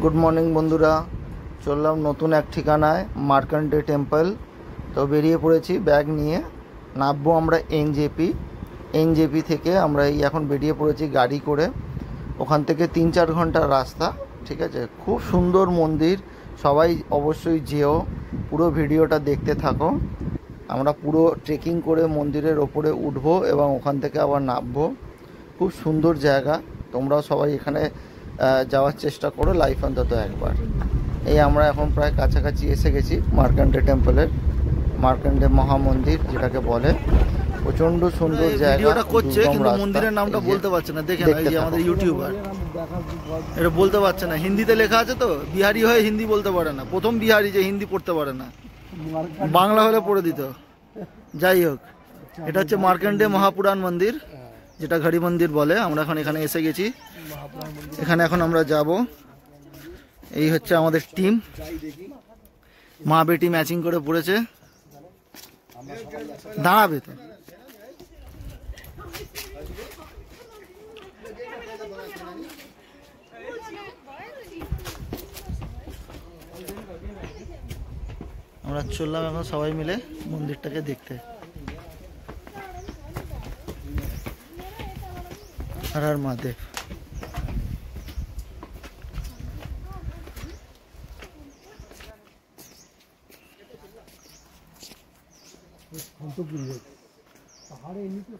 Good morning बंधुरा चललाम नतून एक ठिकानाय मार्कंडे टेम्पल। तो बेरिए पड़ेছি बैग निये नामबो आमरा एनजेपी থেকে আমরা এই এখন বেরিয়ে পড়েছি গাড়ি করে। ওখান থেকে 3-4 ঘন্টার রাস্তা। ঠিক আছে, খুব সুন্দর মন্দির, সবাই অবশ্যই যেও, পুরো ভিডিওটা দেখতে থাকো। আমরা পুরো ট্রেকিং করে মন্দিরের ওপরে উঠবো এবং ওখান থেকে আবার নামবো। খুব সুন্দর জায়গা, তোমরাও সবাই এখানে যাওয়ার চেষ্টা করো লাইফ অন্তত একবার। এই আমরা এখন প্রায় কাছাকাছি এসে গেছি মার্কন্ডে টেম্পলের, মার্কন্ডে মহামন্দির যেটাকে বলে। প্রচন্ড সুন্দর জায়গা। ভিডিওটা করছে কিন্তু মন্দিরের নামটা বলতে পারছে না। দেখেন এই যে আমাদের ইউটিউবার, এটা বলতে পারছে না, হিন্দিতে লেখা আছে তো, বিহারি হয়ে হিন্দি বলতে পারে না। প্রথম বিহারি যে হিন্দি পড়তে পারে না, বাংলা হলে পড়ে দিত। যাই হোক, এটা হচ্ছে মার্কন্ডে মহাপুরাণ মন্দির, যেটা ঘড়ি মন্দির বলে। আমরা এখন এখানে এসে গেছি, এখানে এখন আমরা যাব। এই হচ্ছে আমাদের টিম, মা বেটি ম্যাচিং করে পড়েছে। দাঁড়াবে তো, আমরা চললাম এখন সবাই মিলে মন্দিরটাকে দেখতে। হর হর মহাদেব।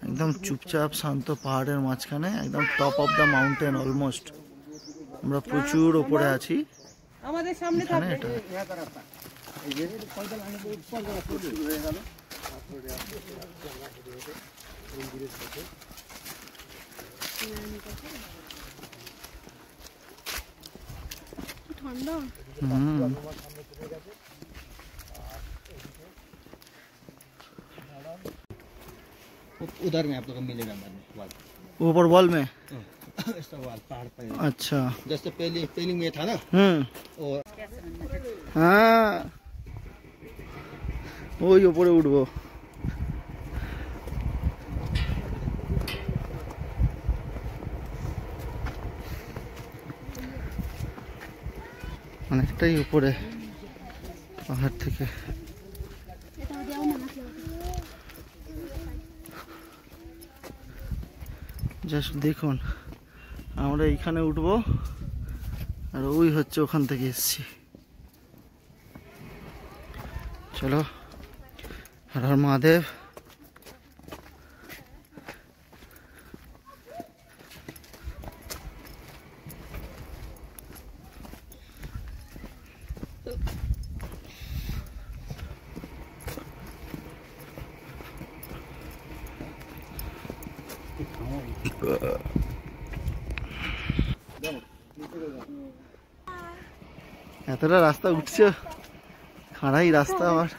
एकदम चुपचाप शांत पहाड़ेर माझखाने, एकदम top of the mountain almost. আমরা প্রচুর উপরে আছি। আমাদের সামনে থাকবে এটা। ঠান্ডা। उधर में आप लोग को मिलेगा ऊपर वॉल में। वाल पहाड़ पर। अच्छा, जैसे पहली में था ना। और हाँ, ওই উপরে উঠবো। অনেকটাই উপরে পাহাড় থেকে। জাস্ট দেখুন, আমরা এইখানে উঠবো আর ওই হচ্ছে ওখান থেকে এসছি। চলো, হর হর মহাদেব। এতটা রাস্তা উঠছে, খাড়াই রাস্তা আবার।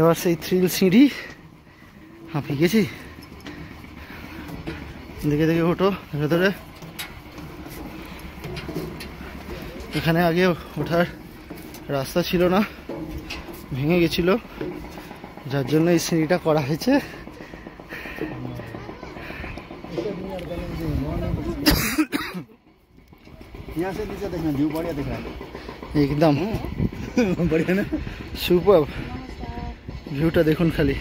এবার সেই থ্রিল সিঁড়ি হাঁপিয়ে গেছি। দেখে দেখে ওঠো ভেতরে। এখানে আগে ওঠার রাস্তা ছিল না, ভেঙে গেছিল, যার জন্য এই সিঁড়িটা করা হয়েছে। একদম बढ़िया ना, सुपर ভিউটা দেখুন খালি।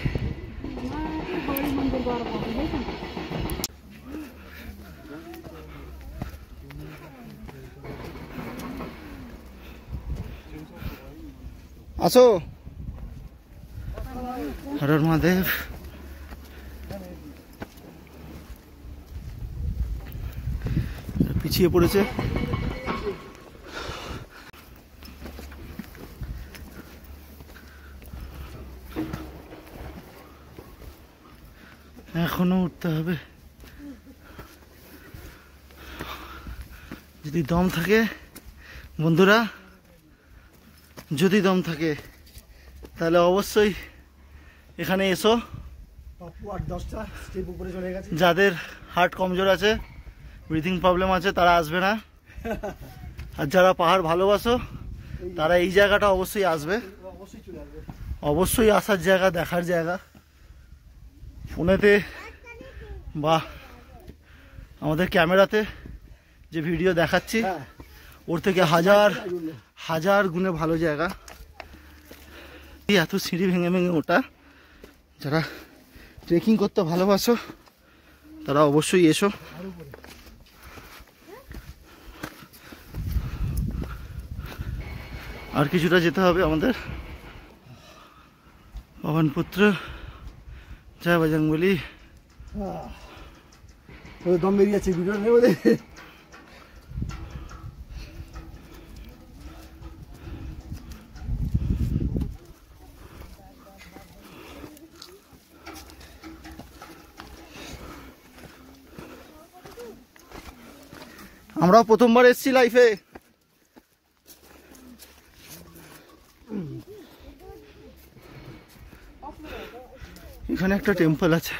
আসো, হর হর মহাদেব। পিছিয়ে পড়েছে। এখনো উঠতে হবে। যদি দম থাকে বন্ধুরা, যদি দম থাকে তাহলে অবশ্যই এখানে এসো। যাদের হার্ট কমজোর আছে, ব্রিথিং প্রবলেম আছে, তারা আসবে না। আর যারা পাহাড় ভালোবাসো তারা এই জায়গাটা অবশ্যই আসবে। অবশ্যই আসার জায়গা, দেখার জায়গা। ফোনেতে বা আমাদের ক্যামেরাতে যে ভিডিও দেখাচ্ছি ওর থেকে হাজার হাজার গুণে ভালো জায়গা। এত সিঁড়ি ভেঙে ভেঙে ওটা, যারা ট্রেকিং করতে ভালোবাসো তারা অবশ্যই এসো। আর কিছুটা যেতে হবে আমাদের, পবনপুত্র জয় বজরংবলী। দম বেরিয়ে যাচ্ছে ভিডিও নেই বলে। আমরাও প্রথমবার এসেছি লাইফে। এখানে একটা টেম্পল আছে।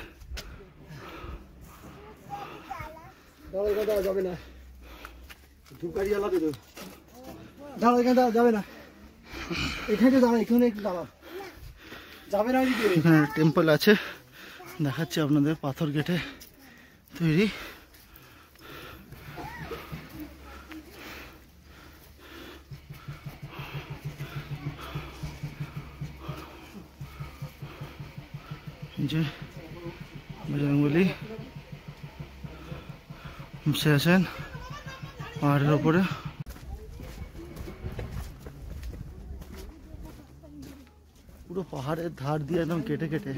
যাবে না, দাঁড়াও, এখানে যাবে না, এখানে দাঁড়া, এখানে একটু দাঁড়াও, যাবে না। এখানে টেম্পল আছে, দেখাচ্ছি আপনাদের, পাথর কেটে তৈরি। যে বজরংবলী বসে আছেন পাহাড়ের ওপরে। পুরো পাহাড়ের ধার দিয়ে একদম কেটে কেটে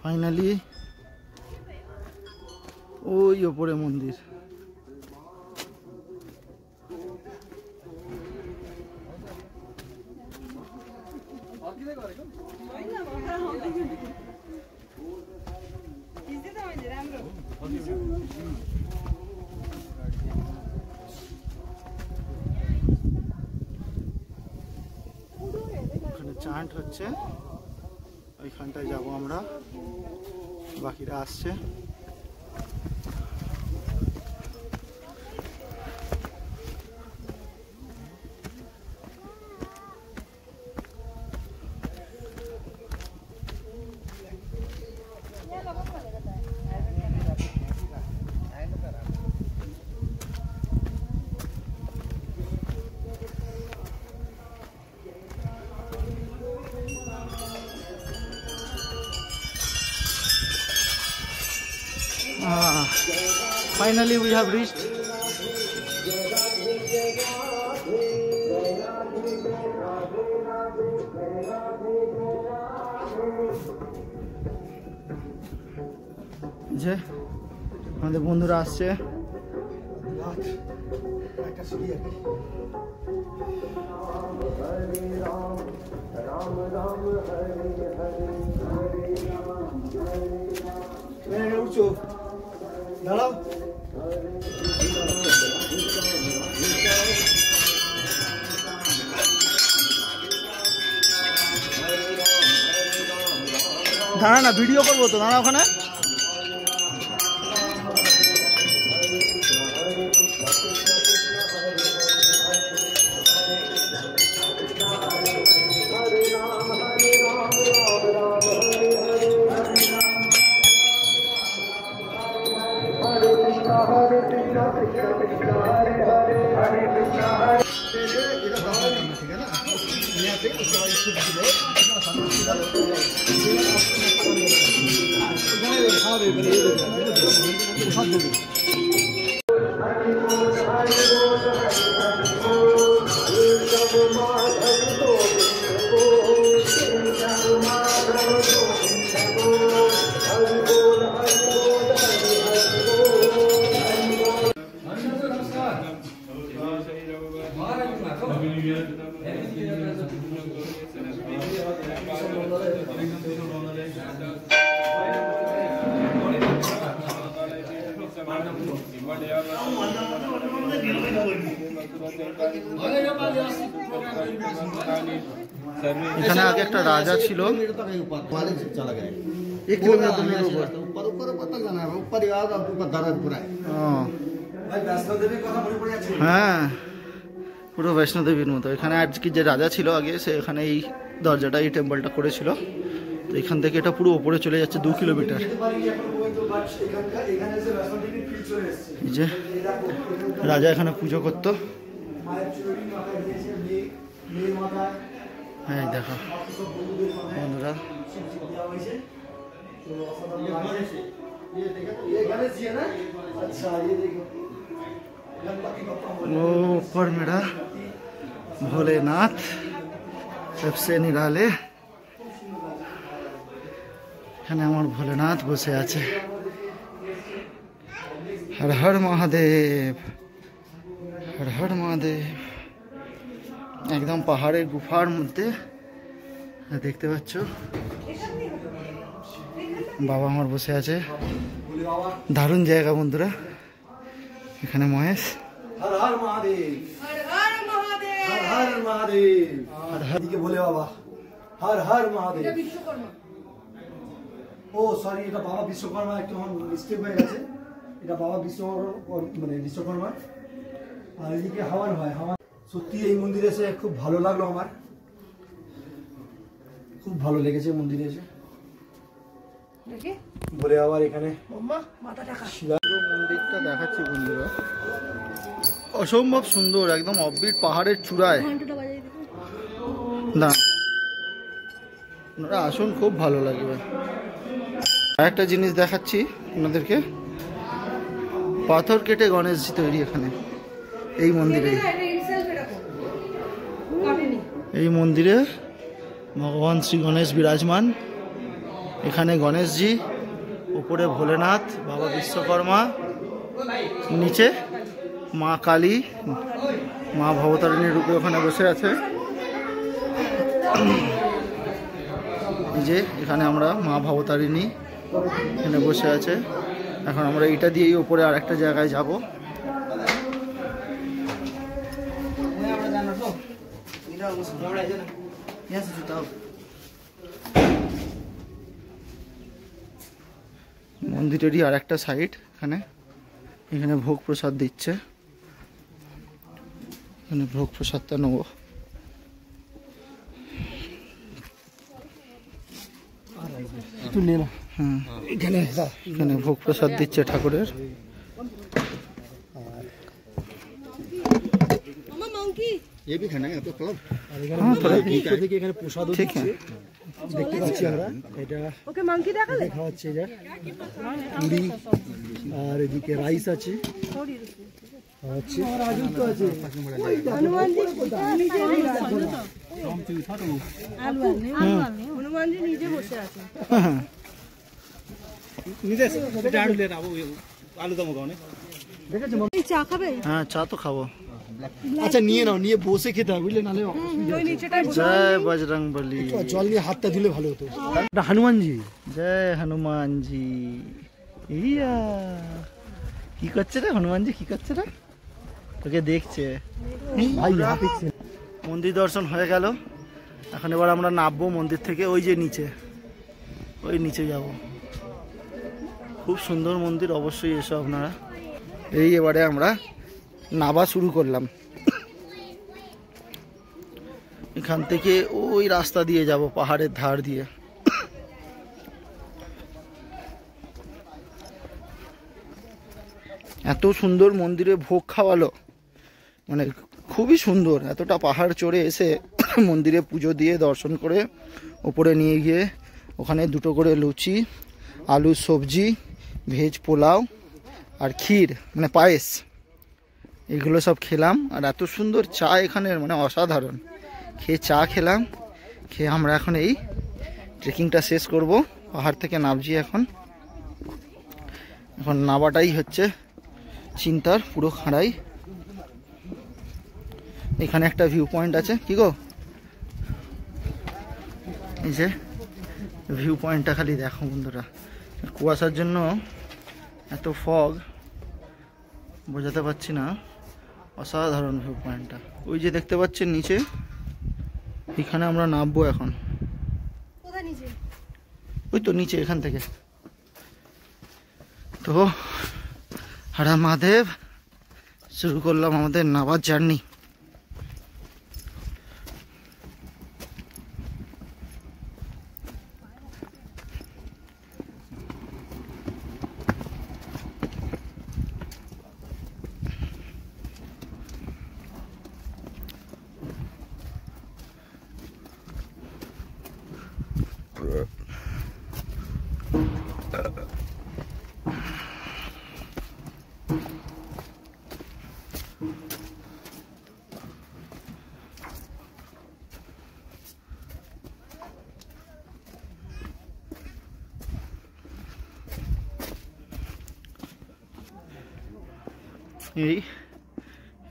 ফাইনালি ওই ওপরে মন্দির। ওখানে চান্ট হচ্ছে, ওইখানটায় যাবো আমরা, বাকিরা আসছে। Finally we have reached যে আমাদের বন্ধুরা আসছে। দাঁড়াও, দাঁড়া না, ভিডিও করবো তো, দাঁড়া ওখানে। খাওয়াবে এখানে আগে একটা রাজা ছিল, 1 কিলোমিটার ऊपर। হ্যাঁ, পুরো বৈষ্ণো দেবীর মতো। এখানে আজকে যে রাজা ছিল আগে, সে এখানে এই দরজাটা, এই টেম্পলটা করেছিল। তো এখান থেকে এটা পুরো ওপরে চলে যাচ্ছে 2 কিলোমিটার। এই যে রাজা এখানে পুজো করতো। হ্যাঁ দেখো বন্ধুরা, वो ऊपर मेरा भोलेनाथ सबसे निराले। এখানে আমার ভোলেনাথ বসে আছে। হর হর মহাদেব, হর হর মহাদেব। একদম পাহাড়ের গুফার মধ্যে দেখতে পাচ্ছ বাবা আমার বসে আছে। দারুণ জায়গা বন্ধুরা। এখানে মহেশ। हर हर महादेव, हर हर महादेव, हर हर महादेव, हर हर के बोले बाबा, हर हर महादेव। ও সরি, এটা বাবা বিশ্বকর্মা, একটু আমার মিস্টেক হয়ে গেছে। এটা বাবা বিশ্বকর্মা। আর এদিকে হাওয়ার হয়। হাওয়া সত্যি এই মন্দিরে এসে খুব ভালো লাগলো আমার, খুব ভালো লেগেছে মন্দিরে এসে। বলে আবার এখানে মন্দিরটা দেখাচ্ছি বন্ধুরা, অসম্ভব সুন্দর, একদম অফবিট পাহাড়ের চূড়ায়। না আপনারা আসুন, খুব ভালো লাগবে। আরেকটা জিনিস দেখাচ্ছি আপনাদেরকে, পাথর কেটে গণেশজি তৈরি এখানে এই মন্দিরে। এই মন্দিরে ভগবান শ্রী গণেশ বিরাজমান। এখানে গণেশজি, উপরে ভোলেনাথ, বাবা বিশ্বকর্মা, নিচে মা কালী, মা ভবতারিণীর রূপে ওখানে বসে আছে। এই যে এখানে আমরা মা ভবতারিণী এখানে বসে আছে। এখন আমরা এটা দিয়েই উপরে আর একটা জায়গায় যাব। মন্দিরেরই আর একটা সাইড, এখানে ভোগ প্রসাদ দিচ্ছে। এখানে ভোগ প্রসাদটা নেব। হ্যাঁ, এখানে ভোগ প্রসাদ দিচ্ছে ঠাকুরের। এখানে প্রসাদ দেখতে পাচ্ছি আমরা। এটা দেখা হচ্ছে পুরি, আর এদিকে রাইস আছে, হ্যাঁ চা তো খাবো। আচ্ছা নিয়ে নাও, নিয়ে বসে খেতে হবে বুঝলে, নাহলে জয় বজরং বলি। জল নিয়ে হাতটা ধুলে ভালো হতো। হনুমানজি, জয় হনুমানজি। ইয়া কি করছে রে হনুমানজি, কি করছে রে? তোকে দেখছে। মন্দির দর্শন হয়ে গেল। এখন এবার আমরা নামবো মন্দির থেকে। ওই যে নিচে, ওই নিচে যাব। খুব সুন্দর মন্দির, অবশ্যই এসো আপনারা। এই এবারে আমরা নামা শুরু করলাম। এখান থেকে ওই রাস্তা দিয়ে যাব, পাহাড়ের ধার দিয়ে। এত সুন্দর মন্দিরে ভোগ খাওয়ালো, মানে খুবই সুন্দর। এতটা পাহাড় চড়ে এসে মন্দিরে পুজো দিয়ে দর্শন করে ওপরে নিয়ে গিয়ে ওখানে 2টো করে লুচি, আলুর সবজি, ভেজ পোলাও আর ক্ষীর মানে পায়েস, এগুলো সব খেলাম। আর এত সুন্দর চা এখানের, মানে অসাধারণ। খেয়ে চা খেলাম, খেয়ে আমরা এখন এই ট্রেকিংটা শেষ করব। পাহাড় থেকে নামছি এখন নামাটাই হচ্ছে চিন্তার পুরো খাড়াই। এখানে একটা ভিউ পয়েন্ট আছে, কি গো এই যে ভিউ পয়েন্টটা খালি দেখো বন্ধুরা, কুয়াশার জন্য এত ফগ বোঝাতে পারছি না, অসাধারণ ভিউ পয়েন্টটা। ওই যে দেখতে পাচ্ছেন নিচে, এখানে আমরা নামবো এখন। কোথায় নিচে? ওই তো নিচে এখান থেকে। তো হারা মহাদেব, শুরু করলাম আমাদের নাবার জার্নি।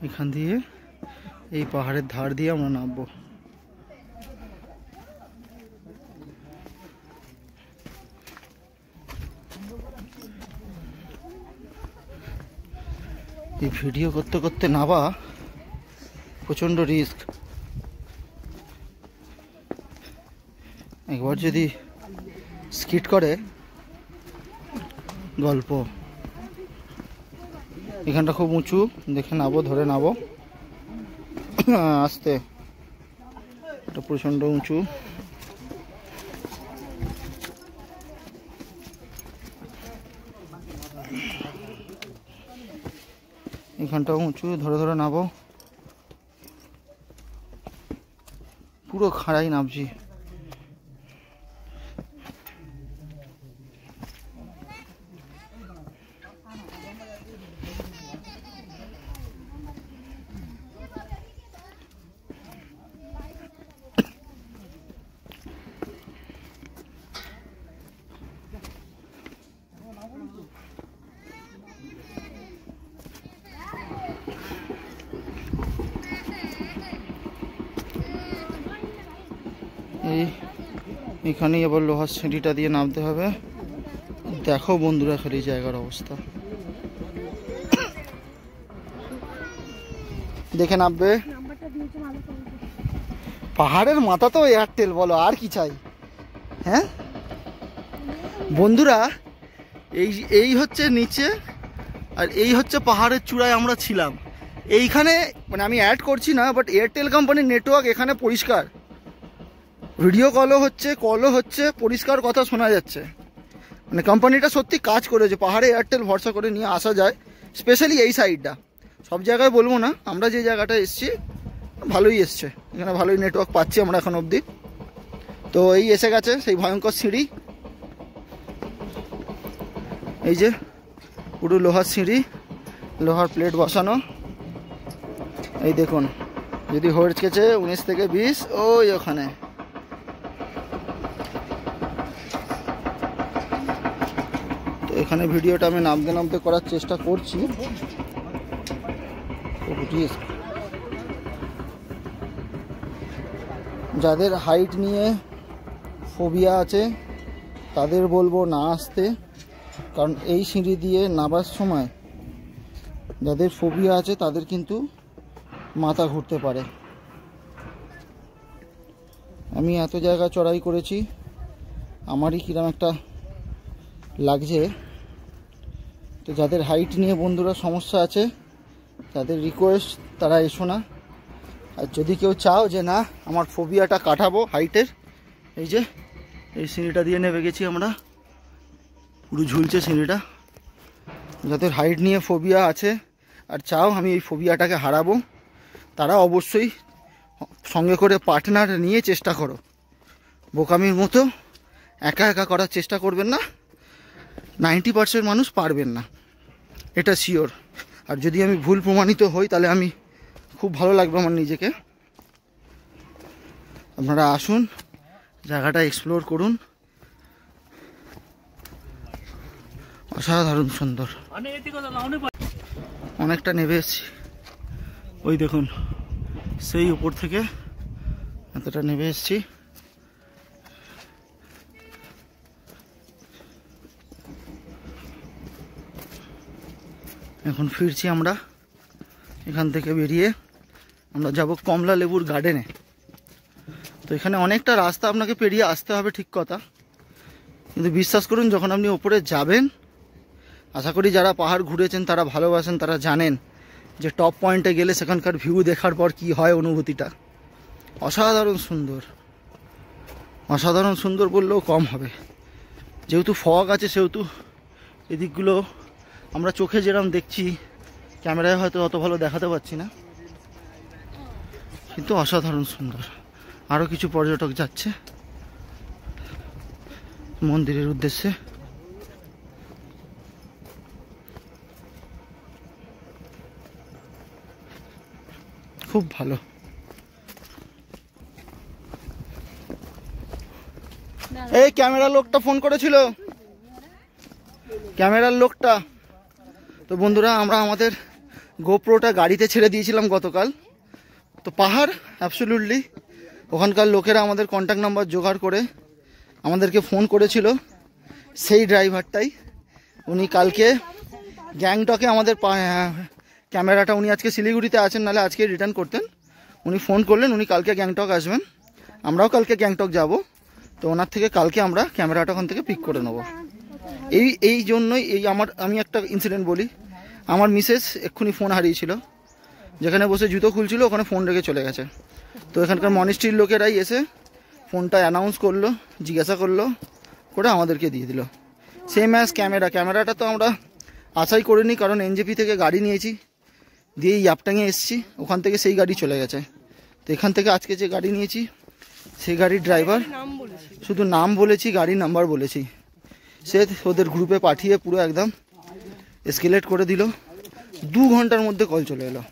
এখান দিয়ে এই পাহাড়ের ধার দিয়ে আমরা নামবো। এই ভিডিও করতে করতে নামা প্রচণ্ড রিস্ক। একবার যদি স্কিড করে গল্প। এখানটা খুব উঁচু, দেখে নাবো, ধরে নাবো আস্তে, এটা প্রচণ্ড উঁচু। এখানটাও উঁচু, ধরে ধরে নাবো, পুরো খাড়াই নামছি। এখানেই আবার লোহার সিঁড়িটা দিয়ে নামতে হবে। দেখো বন্ধুরা খালি জায়গার অবস্থা, দেখে নামবে। পাহাড়ের মাথা তো এয়ারটেল, বলো আর কি চাই। হ্যাঁ বন্ধুরা, এই হচ্ছে নিচে, আর এই হচ্ছে পাহাড়ের চূড়ায় আমরা ছিলাম। এইখানে মানে আমি অ্যাড করছি না, বাট এয়ারটেল কোম্পানির নেটওয়ার্ক এখানে পরিষ্কার, ভিডিও কলও হচ্ছে, পরিষ্কার কথা শোনা যাচ্ছে। মানে কোম্পানিটা সত্যি কাজ করেছে, পাহাড়ে এয়ারটেল ভরসা করে নিয়ে আসা যায়, স্পেশালি এই সাইডটা। সব জায়গায় বলবো না, আমরা যে জায়গাটা এসছি ভালোই এসছে, এখানে ভালোই নেটওয়ার্ক পাচ্ছি আমরা এখন অবধি। তো এই এসে গেছে সেই ভয়ঙ্কর সিঁড়ি, এই যে পুরো লোহার সিঁড়ি, লোহার প্লেট বসানো। এই দেখুন, যদি হয়েছে 19 থেকে 20, ওই ওখানে। তো এখানে ভিডিওটা আমি নামতে নামতে করার চেষ্টা করছি। যাদের হাইট নিয়ে ফোবিয়া আছে তাদের বলবো না আসতে, কারণ এই সিঁড়ি দিয়ে নামার সময় যাদের ফোবিয়া আছে তাদের কিন্তু মাথা ঘুরতে পারে। আমি এত জায়গা চড়াই করেছি, আমারই কিরম একটা লাগছে। তো যাদের হাইট নিয়ে বন্ধুরা সমস্যা আছে তাদের রিকোয়েস্ট, তারা এসো না। আর যদি কেউ চাও যে না আমার ফোবিয়াটা কাটাবো হাইটের, এই যে এই সিঁড়িটা দিয়ে নেমে গেছি আমরা, পুরো ঝুলছে সিঁড়িটা। যাদের হাইট নিয়ে ফোবিয়া আছে আর চাও আমি এই ফোবিয়াটাকে হারাবো, তারা অবশ্যই সঙ্গে করে পার্টনার নিয়ে চেষ্টা করো। বোকামির মতো একা একা করার চেষ্টা করবেন না, 90% মানুষ পারবেন না, এটা শিওর। আর যদি আমি ভুল প্রমাণিত হই তাহলে আমি খুব ভালো লাগবে আমার নিজেকে। আপনারা আসুন, জায়গাটা এক্সপ্লোর করুন, অসাধারণ সুন্দর। অনেকটা নেমে এসেছি, ওই দেখুন সেই উপর থেকে এতটা নেমে এসেছি। এখন ফিরছি আমরা। এখান থেকে বেরিয়ে আমরা যাব কমলা লেবুর গার্ডেনে। তো এখানে অনেকটা রাস্তা আপনাকে পেরিয়ে আসতে হবে, ঠিক কথা, কিন্তু বিশ্বাস করুন যখন আপনি ওপরে যাবেন, আশা করি যারা পাহাড় ঘুরেছেন, তারা ভালোবাসেন, তারা জানেন যে টপ পয়েন্টে গেলে সেখানকার ভিউ দেখার পর কি হয় অনুভূতিটা। অসাধারণ সুন্দর, অসাধারণ সুন্দর বললেও কম হবে। যেহেতু ফগ আছে সেহেতু এদিকগুলো আমরা চোখে যেরকম দেখছি, ক্যামেরায় হয়তো অত ভালো দেখাতে পারছি না, কিন্তু অসাধারণ সুন্দর। আরও কিছু পর্যটক যাচ্ছে মন্দিরের উদ্দেশ্যে। খুব ভালো। এই ক্যামেরার লোকটা ফোন করেছিল, ক্যামেরার লোকটা। তো বন্ধুরা, আমরা আমাদের গোপ্রোটা গাড়িতে ছেড়ে দিয়েছিলাম গতকাল। তো পাহাড় অ্যাবসলিউটলি, ওখানকার লোকেরা আমাদের কন্ট্যাক্ট নাম্বার জোগাড় করে আমাদেরকে ফোন করেছিল। সেই ড্রাইভারটাই, উনি কালকে গ্যাংটকে আমাদের ক্যামেরাটা, উনি আজকে শিলিগুড়িতে আছেন, নাহলে আজকে রিটার্ন করতেন। উনি ফোন করলেন, উনি কালকে গ্যাংটক আসবেন, আমরাও কালকে গ্যাংটক যাব। তো ওনার থেকে কালকে আমরা ক্যামেরাটা ওখান থেকে পিক করে নেব। এই জন্যই আমি একটা ইনসিডেন্ট বলি। আমার মিসেস এক্ষুনি ফোন হারিয়েছিল, যেখানে বসে জুতো খুলছিল ওখানে ফোন রেখে চলে গেছে। তো এখানকার মনিস্ট্রির লোকেরাই এসে ফোনটা অ্যানাউন্স করলো, জিজ্ঞাসা করলো, করে আমাদেরকে দিয়ে দিল। সেম অ্যাজ ক্যামেরাটা তো আমরা আশাই করিনি, কারণ এনজেপি থেকে গাড়ি নিয়েছি, দিয়ে ইয়াপটাঙে এসেছি, ওখান থেকে সেই গাড়ি চলে গেছে। তো এখান থেকে আজকে যে গাড়ি নিয়েছি, সেই গাড়ির ড্রাইভার, শুধু নাম বলেছি, গাড়ির নাম্বার বলেছি, সে ওদের গ্রুপে পাঠিয়ে পুরো একদম এসকেলেট করে দিল। 2 ঘন্টার মধ্যে কল চলে এলো।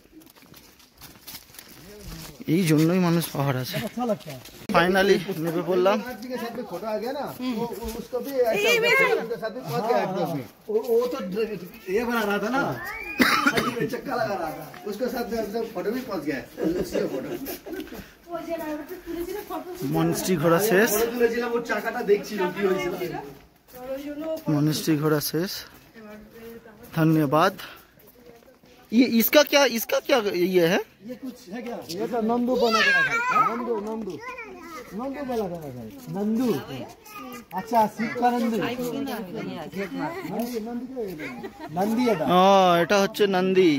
এই জন্যই মানুষ পাহাড় আছে। ফাইনালি নেমে পড়লাম। মনস্ট্রি ঘোরা শেষ, मॉनेस्ट्री घोड़ा शेष। धन्यवाद। ये इसका क्या ये है? ये कुछ है क्या? ये तो नंदू बना के रखा है। नंदू बना के रखा है। नंदू। अच्छा, शिव का नंदू। नंदी है। এটা হচ্ছে নন্দী।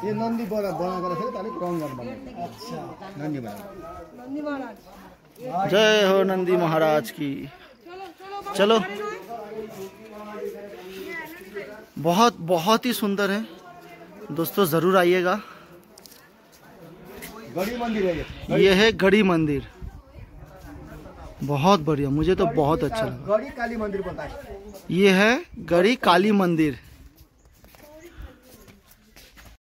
ये नंदी बना के रखा है, ताले रंग बना। अच्छा, नंदी बना। जय हो नंदी महाराज की। चलो, बहुत ही सुंदर है दोस्तों, जरूर आइएगा। गड़ी मंदिर है ये है गड़ी मंदिर, बहुत बढ़िया, मुझे तो बहुत अच्छा लगा। गड़ी काली मंदिर बताए। ये है गड़ी काली मंदिर।